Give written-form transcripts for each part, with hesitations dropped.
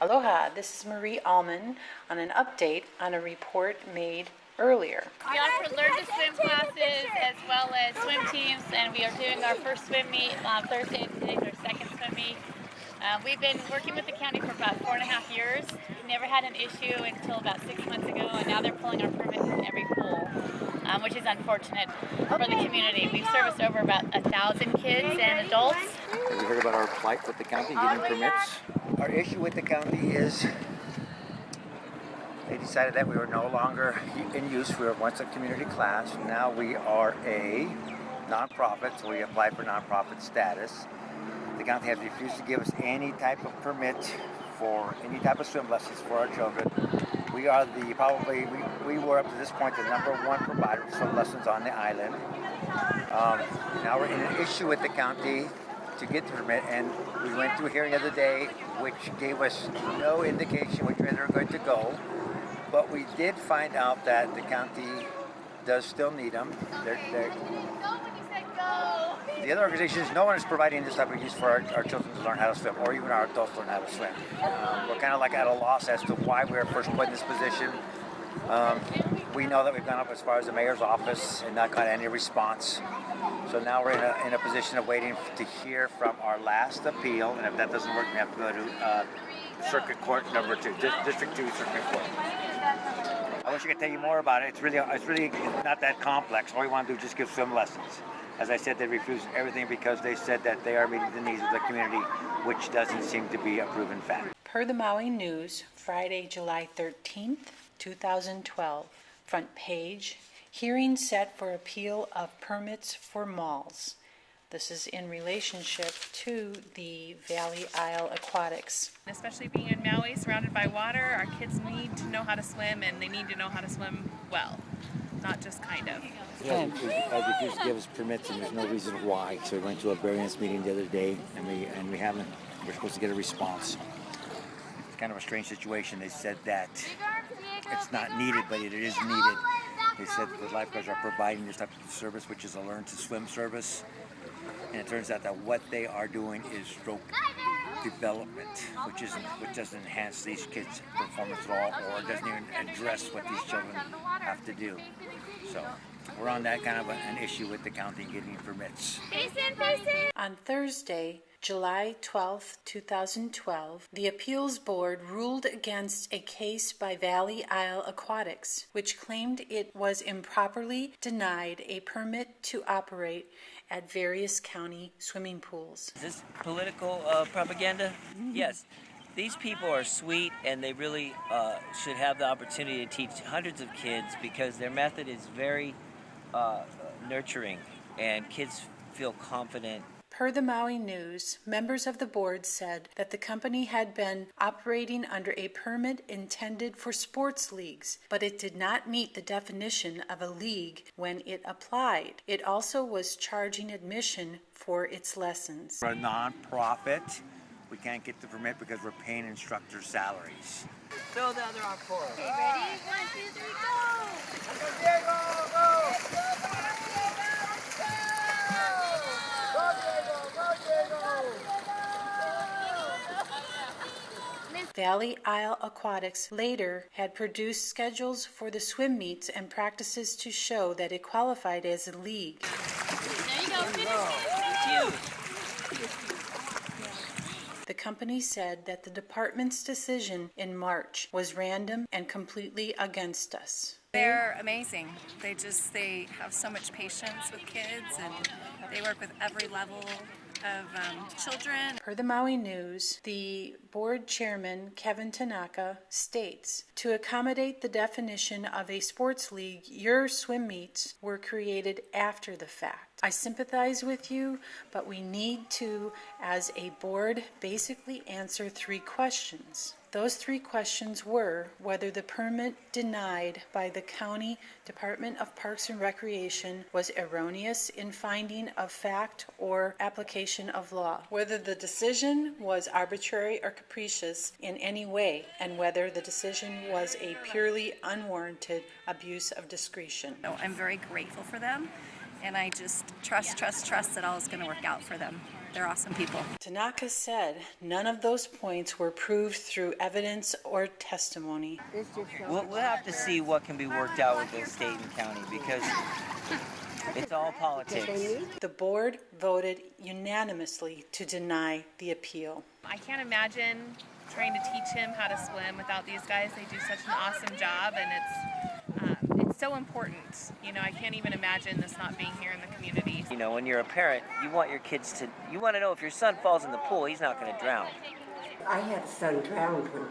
Aloha, this is Marie Allman on an update on a report made earlier. We offer learn to swim classes as well as swim teams, and we are doing our first swim meet on Thursday. Today's our second swim meet. We've been working with the county for about 4.5 years. We never had an issue until about 6 months ago, and now they're pulling our permits in every pool, which is unfortunate for the community. We've serviced over about 1,000 kids and adults. Have you heard about our plight with the county getting permits? Our issue with the county is they decided that we were no longer in use. We were once a community class. Now we are a nonprofit, so we apply for nonprofit status. The county has refused to give us any type of permit for any type of swim lessons for our children. We are we were up to this point the #1 provider of swim lessons on the island. Now we're in an issue with the county to get the permit, and we went to a hearing the other day which gave us no indication which way they were going to go. But we did find out that the county does still need them. The other organizations, no one is providing this type of use for our children to learn how to swim, or even our adults to learn how to swim. We're kind of like at a loss as to why we were first put in this position. We know that we've gone up as far as the mayor's office and not got any response. So now we're in a position of waiting to hear from our last appeal, and if that doesn't work, we have to go to Circuit Court number 2, District 2 Circuit Court. I wish I could tell you more about it. It's really not that complex. All we want to do is just give swim lessons. As I said, they refused everything because they said that they are meeting the needs of the community, which doesn't seem to be a proven fact. Per the Maui News, Friday, July 13th, 2012, front page, hearing set for appeal of permits for malls. This is in relationship to the Valley Isle Aquatics. Especially being in Maui, surrounded by water, our kids need to know how to swim, and they need to know how to swim well, not just kind of. Yeah, they refused to give us permits, and there's no reason why. So we went to a variance meeting the other day, and we're supposed to get a response. It's kind of a strange situation. They said that it's not needed, but it is needed. They said that the lifeguards are providing this type of service, which is a learn to swim service. And it turns out that what they are doing is stroke development, which doesn't enhance these kids' performance at all, or doesn't even address what these children have to do. So we're on that kind of an issue with the county getting permits. On Thursday, July 12, 2012, the Appeals Board ruled against a case by Valley Isle Aquatics, which claimed it was improperly denied a permit to operate at various county swimming pools. Is this political propaganda? Yes. These people are sweet, and they really should have the opportunity to teach hundreds of kids because their method is very nurturing, and kids feel confident. Per the Maui News, members of the board said that the company had been operating under a permit intended for sports leagues, but it did not meet the definition of a league when it applied. It also was charging admission for its lessons. We're a non-profit. We can't get the permit because we're paying instructors' salaries. Throw the other arm forward. Okay, ready? 1, 2, 3, go! Go, Diego! Go! Valley Isle Aquatics later had produced schedules for the swim meets and practices to show that it qualified as a league. There you go, finish it. The company said that the department's decision in March was random and completely against us. They're amazing. They have so much patience with kids, and they work with every level of children. Per the Maui News, the board chairman, Kevin Tanaka, states, to accommodate the definition of a sports league, your swim meets were created after the fact. I sympathize with you, but we need to, as a board, basically answer 3 questions. Those 3 questions were whether the permit denied by the County Department of Parks and Recreation was erroneous in finding of fact or application of law, whether the decision was arbitrary or capricious in any way, and whether the decision was a purely unwarranted abuse of discretion. I'm very grateful for them, and I just trust that all is going to work out for them. They're awesome people. Tanaka said none of those points were proved through evidence or testimony. We'll have to see what can be worked out with the state and county because it's all politics. The board voted unanimously to deny the appeal. I can't imagine trying to teach him how to swim without these guys. They do such an awesome job, and it's so important. You know, I can't even imagine this not being here in the community. You know, when you're a parent, you want your kids to, you want to know if your son falls in the pool, he's not going to drown. I had a son drowned when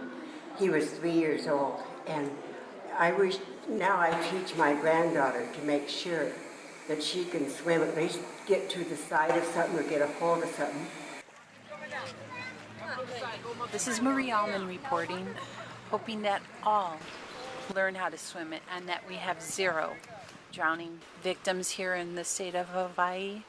he was 3 years old, and I wish now I teach my granddaughter to make sure that she can swim, at least get to the side of something or get a hold of something. This is Marie Allman reporting, hoping that all learn how to swim and that we have 0 drowning victims here in the state of Hawaii.